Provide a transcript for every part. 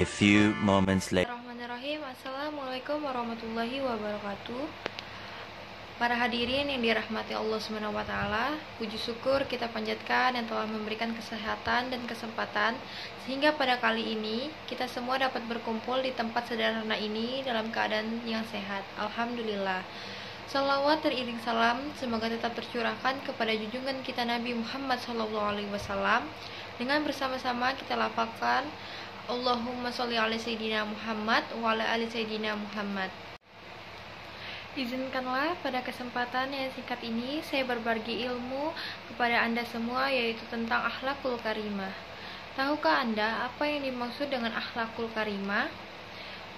A few moments later. Bismillahirrahmanirrahim. Assalamualaikum warahmatullahi wabarakatuh. Para hadirin yang dirahmati Allah SWT, puji syukur kita panjatkan yang telah memberikan kesehatan dan kesempatan sehingga pada kali ini kita semua dapat berkumpul di tempat sederhana ini dalam keadaan yang sehat. Alhamdulillah. Salawat teriring salam semoga tetap tercurahkan kepada junjungan kita Nabi Muhammad SAW. Dengan bersama-sama kita lafalkan Allahumma sholli ala Sayyidina Muhammad wa ala ali Sayyidina Muhammad. Izinkanlah pada kesempatan yang singkat ini saya berbagi ilmu kepada Anda semua, yaitu tentang akhlakul karimah. Tahukah Anda apa yang dimaksud dengan akhlakul karimah?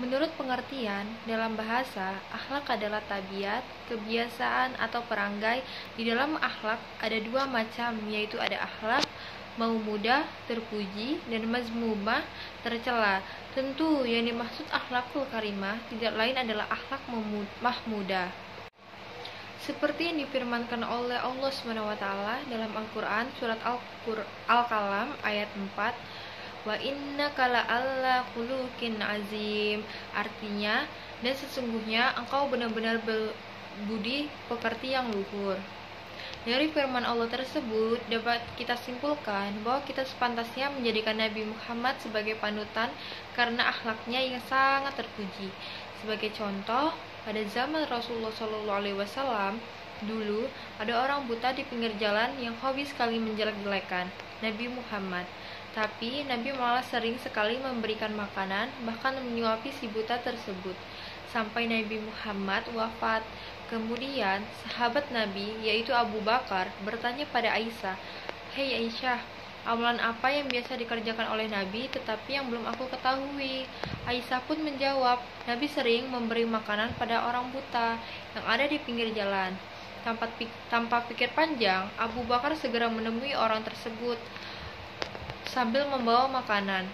Menurut pengertian dalam bahasa, akhlak adalah tabiat, kebiasaan atau perangai. Di dalam akhlak ada dua macam, yaitu ada akhlak mahmudah, terpuji, dan mazmumah, tercela. Tentu yang dimaksud akhlakul karimah tidak lain adalah akhlak mahmudah. Seperti yang difirmankan oleh Allah SWT dalam Al-Quran surat Al-Qalam ayat 4, wa innaka la'alla khuluqin azim. Artinya, dan sesungguhnya engkau benar-benar berbudi pekerti yang luhur. Dari firman Allah tersebut dapat kita simpulkan bahwa kita sepantasnya menjadikan Nabi Muhammad sebagai panutan karena akhlaknya yang sangat terpuji. Sebagai contoh, pada zaman Rasulullah SAW dulu ada orang buta di pinggir jalan yang hobi sekali menjelek-jelekan Nabi Muhammad. Tapi Nabi malah sering sekali memberikan makanan, bahkan menyuapi si buta tersebut sampai Nabi Muhammad wafat. Kemudian sahabat Nabi yaitu Abu Bakar bertanya pada Aisyah, "Hei Aisyah, amalan apa yang biasa dikerjakan oleh Nabi tetapi yang belum aku ketahui?" Aisyah pun menjawab, "Nabi sering memberi makanan pada orang buta yang ada di pinggir jalan." Tanpa pikir panjang, Abu Bakar segera menemui orang tersebut sambil membawa makanan.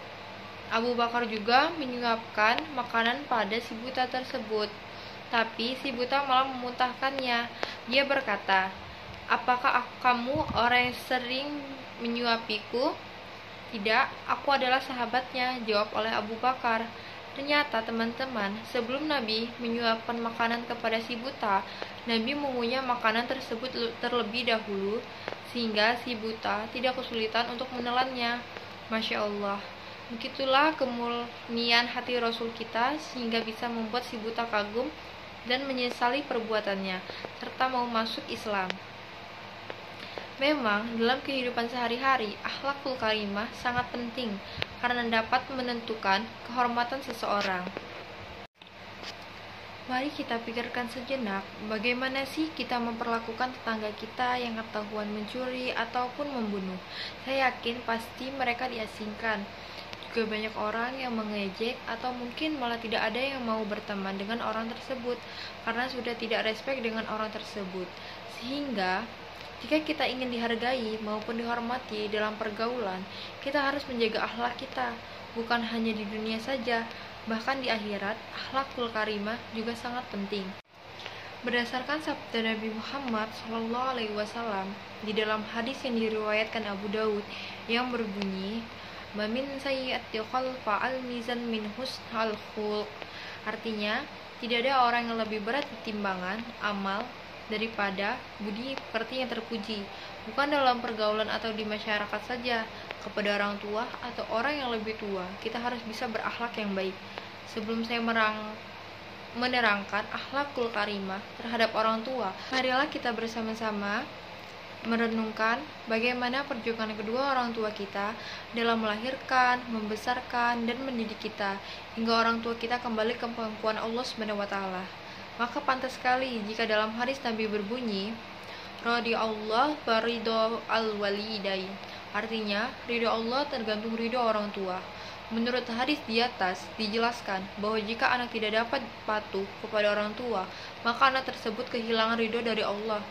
Abu Bakar juga menyuapkan makanan pada si buta tersebut. Tapi si buta malah memuntahkannya. Dia berkata, "Apakah kamu orang yang sering menyuapiku?" "Tidak, aku adalah sahabatnya," jawab oleh Abu Bakar. Ternyata teman-teman, sebelum Nabi menyuapkan makanan kepada si buta, Nabi mengunyah makanan tersebut terlebih dahulu, sehingga si buta tidak kesulitan untuk menelannya. Masya Allah. Begitulah kemurnian hati Rasul kita sehingga bisa membuat si buta kagum dan menyesali perbuatannya, serta mau masuk Islam. Memang, dalam kehidupan sehari-hari, akhlakul karimah sangat penting karena dapat menentukan kehormatan seseorang. Mari kita pikirkan sejenak, bagaimana sih kita memperlakukan tetangga kita yang ketahuan mencuri ataupun membunuh. Saya yakin pasti mereka diasingkan. Juga banyak orang yang mengejek atau mungkin malah tidak ada yang mau berteman dengan orang tersebut karena sudah tidak respek dengan orang tersebut. Sehingga jika kita ingin dihargai maupun dihormati dalam pergaulan, kita harus menjaga akhlak kita, bukan hanya di dunia saja, bahkan di akhirat. Akhlakul karimah juga sangat penting. Berdasarkan sabda Nabi Muhammad SAW di dalam hadis yang diriwayatkan Abu Daud yang berbunyi, "Mamin sayyi'ati khalfa al-mizan min husnal khulq." Artinya, tidak ada orang yang lebih berat di timbangan amal daripada budi pekerti yang terpuji, bukan dalam pergaulan atau di masyarakat saja. Kepada orang tua atau orang yang lebih tua, kita harus bisa berakhlak yang baik. Sebelum saya menerangkan akhlakul karimah terhadap orang tua, marilah kita bersama-sama merenungkan bagaimana perjuangan kedua orang tua kita dalam melahirkan, membesarkan, dan mendidik kita hingga orang tua kita kembali ke pangkuan Allah SWT. Maka pantas sekali jika dalam hadis Nabi berbunyi, "Radhi Allah wa ridho al-walidain." Artinya, ridho Allah tergantung ridho orang tua. Menurut hadis di atas dijelaskan bahwa jika anak tidak dapat patuh kepada orang tua, maka anak tersebut kehilangan ridho dari Allah.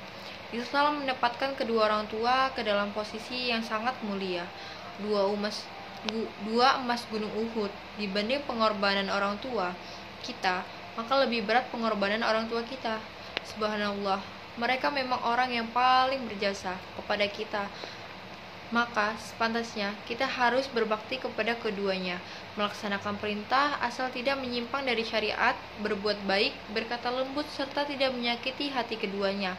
Islam menempatkan kedua orang tua ke dalam posisi yang sangat mulia. Dua emas gunung Uhud dibanding pengorbanan orang tua kita, maka lebih berat pengorbanan orang tua kita. Subhanallah, mereka memang orang yang paling berjasa kepada kita. Maka sepantasnya kita harus berbakti kepada keduanya, melaksanakan perintah asal tidak menyimpang dari syariat, berbuat baik, berkata lembut, serta tidak menyakiti hati keduanya.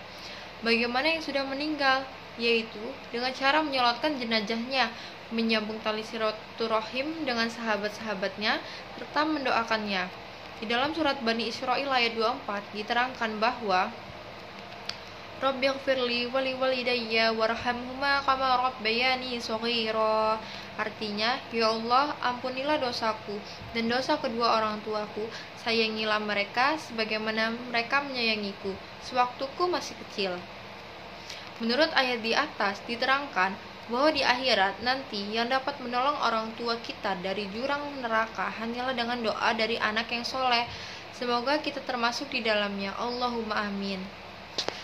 Bagaimana yang sudah meninggal, yaitu dengan cara menyolatkan jenazahnya, menyambung tali silaturahim dengan sahabat-sahabatnya, serta mendoakannya. Di dalam surat Bani Israil ayat 24 diterangkan bahwa Rabbighfirli wali walidayya warhamhuma kama rabbayani shaghira. Artinya, ya Allah, ampunilah dosaku dan dosa kedua orang tuaku, sayangilah mereka sebagaimana mereka menyayangiku sewaktuku masih kecil. Menurut ayat di atas diterangkan bahwa di akhirat nanti yang dapat menolong orang tua kita dari jurang neraka hanyalah dengan doa dari anak yang soleh. Semoga kita termasuk di dalamnya. Allahumma amin.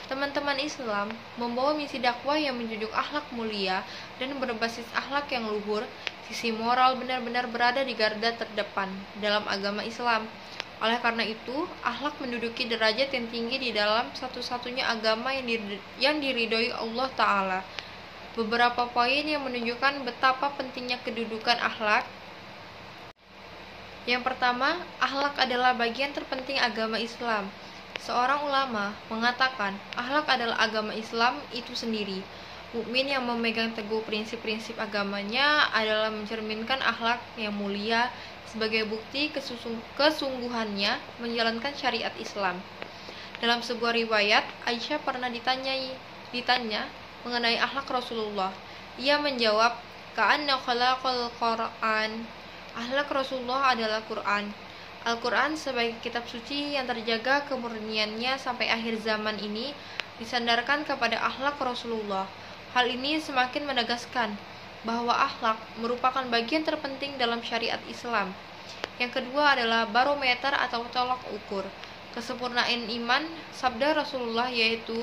Teman-teman Islam membawa misi dakwah yang menjunjung akhlak mulia dan berbasis akhlak yang luhur. Sisi moral benar-benar berada di garda terdepan dalam agama Islam. Oleh karena itu, akhlak menduduki derajat yang tinggi di dalam satu-satunya agama yang diridhoi Allah Ta'ala. Beberapa poin yang menunjukkan betapa pentingnya kedudukan akhlak. Yang pertama, akhlak adalah bagian terpenting agama Islam. Seorang ulama mengatakan, akhlak adalah agama Islam itu sendiri. Mukmin yang memegang teguh prinsip-prinsip agamanya adalah mencerminkan akhlak yang mulia sebagai bukti kesungguhannya menjalankan syariat Islam. Dalam sebuah riwayat, Aisyah pernah ditanya mengenai akhlak Rasulullah. Ia menjawab, "Ka'anna khalaqal Qur'an." Akhlak Rasulullah adalah Quran. Al-Quran sebagai kitab suci yang terjaga kemurniannya sampai akhir zaman ini disandarkan kepada akhlak Rasulullah. Hal ini semakin menegaskan bahwa akhlak merupakan bagian terpenting dalam syariat Islam. Yang kedua adalah barometer atau tolak ukur kesempurnaan iman. Sabda Rasulullah yaitu,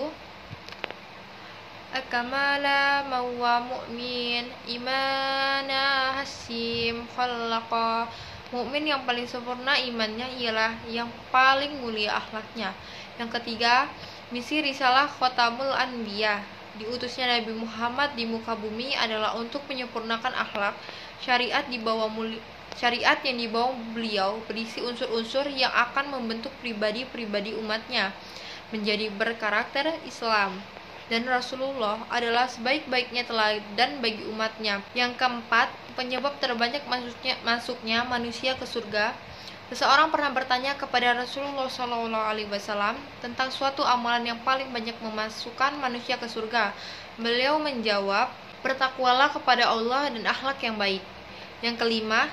"Akamala mawwa mu'min imana hasim khalaqa." Mukmin yang paling sempurna imannya ialah yang paling mulia akhlaknya. Yang ketiga, misi risalah Khotamul Anbiya, diutusnya Nabi Muhammad di muka bumi adalah untuk menyempurnakan akhlak. Syariat yang dibawa beliau berisi unsur-unsur yang akan membentuk pribadi-pribadi umatnya menjadi berkarakter Islam. Dan Rasulullah adalah sebaik-baiknya teladan bagi umatnya. Yang keempat, penyebab terbanyak masuknya manusia ke surga. Seseorang pernah bertanya kepada Rasulullah SAW tentang suatu amalan yang paling banyak memasukkan manusia ke surga. Beliau menjawab, "Bertakwalah kepada Allah dan akhlak yang baik." Yang kelima,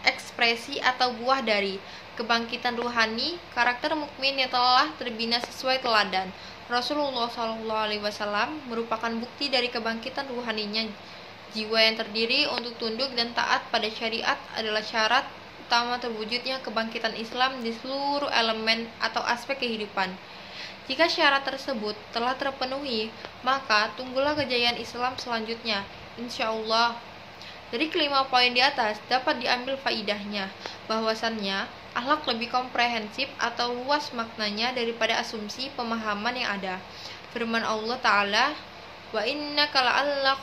ekspresi atau buah dari kebangkitan ruhani karakter mukmin yang telah terbina sesuai teladan Rasulullah SAW merupakan bukti dari kebangkitan ruhaninya. Jiwa yang terdiri untuk tunduk dan taat pada syariat adalah syarat utama terwujudnya kebangkitan Islam di seluruh elemen atau aspek kehidupan. Jika syarat tersebut telah terpenuhi, maka tunggulah kejayaan Islam selanjutnya, insya Allah. Dari kelima poin di atas dapat diambil faidahnya bahwasannya akhlak lebih komprehensif atau luas maknanya daripada asumsi pemahaman yang ada. Firman Allah Ta'ala, "Wa innaka la'alla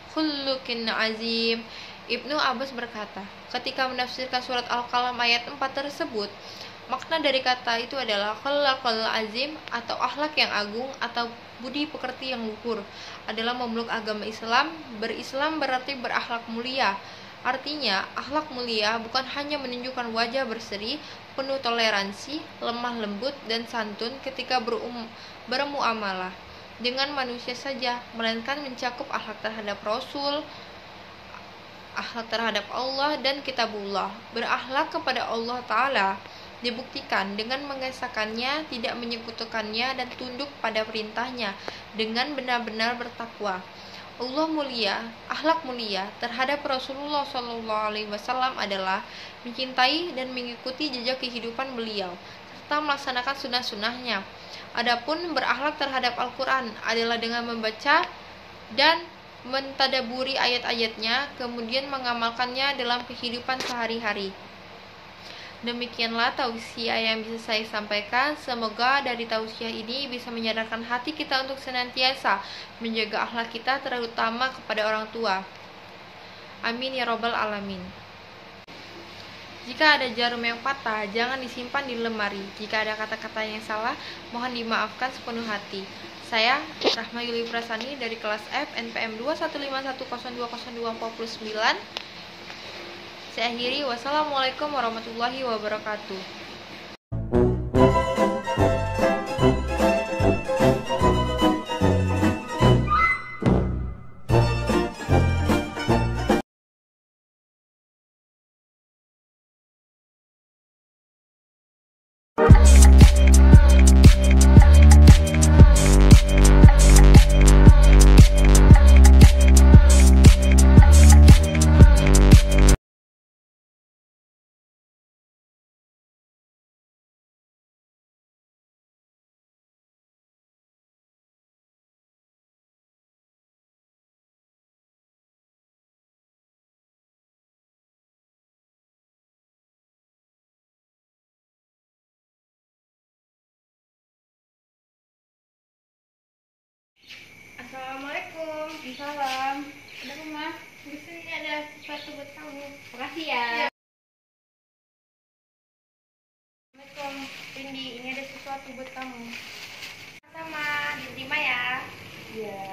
khuluqin azim." Ibnu Abbas berkata, ketika menafsirkan surat Al-Qalam ayat 4 tersebut, makna dari kata itu adalah khuluqul azim atau akhlak yang agung atau budi pekerti yang luhur adalah memeluk agama Islam. Berislam berarti berakhlak mulia. Artinya, akhlak mulia bukan hanya menunjukkan wajah berseri, penuh toleransi, lemah lembut, dan santun ketika bermuamalah dengan manusia saja, melainkan mencakup akhlak terhadap Rasul, akhlak terhadap Allah dan Kitabullah. Berakhlak kepada Allah Ta'ala dibuktikan dengan mengesahkannya, tidak menyekutukannya, dan tunduk pada perintahnya dengan benar-benar bertakwa. Allah mulia, akhlak mulia terhadap Rasulullah SAW adalah mencintai dan mengikuti jejak kehidupan beliau serta melaksanakan sunnah-sunnahnya. Adapun berakhlak terhadap Al-Quran adalah dengan membaca dan mentadaburi ayat-ayatnya, kemudian mengamalkannya dalam kehidupan sehari-hari. Demikianlah tausiah yang bisa saya sampaikan. Semoga dari tausiah ini bisa menyadarkan hati kita untuk senantiasa menjaga akhlak kita, terutama kepada orang tua. Amin ya robbal alamin. Jika ada jarum yang patah, jangan disimpan di lemari. Jika ada kata-kata yang salah, mohon dimaafkan sepenuh hati. Saya, Rahma Yuli Prasani dari kelas F NPM 21510200249. Saya akhiri. Wassalamualaikum warahmatullahi wabarakatuh. Assalamualaikum. Salam. Ada rumah. Di sini ada sesuatu buat kamu. Makasih ya. Assalamualaikum, Rindi. Ini ada sesuatu buat kamu. Sama, diterima ya. Iya.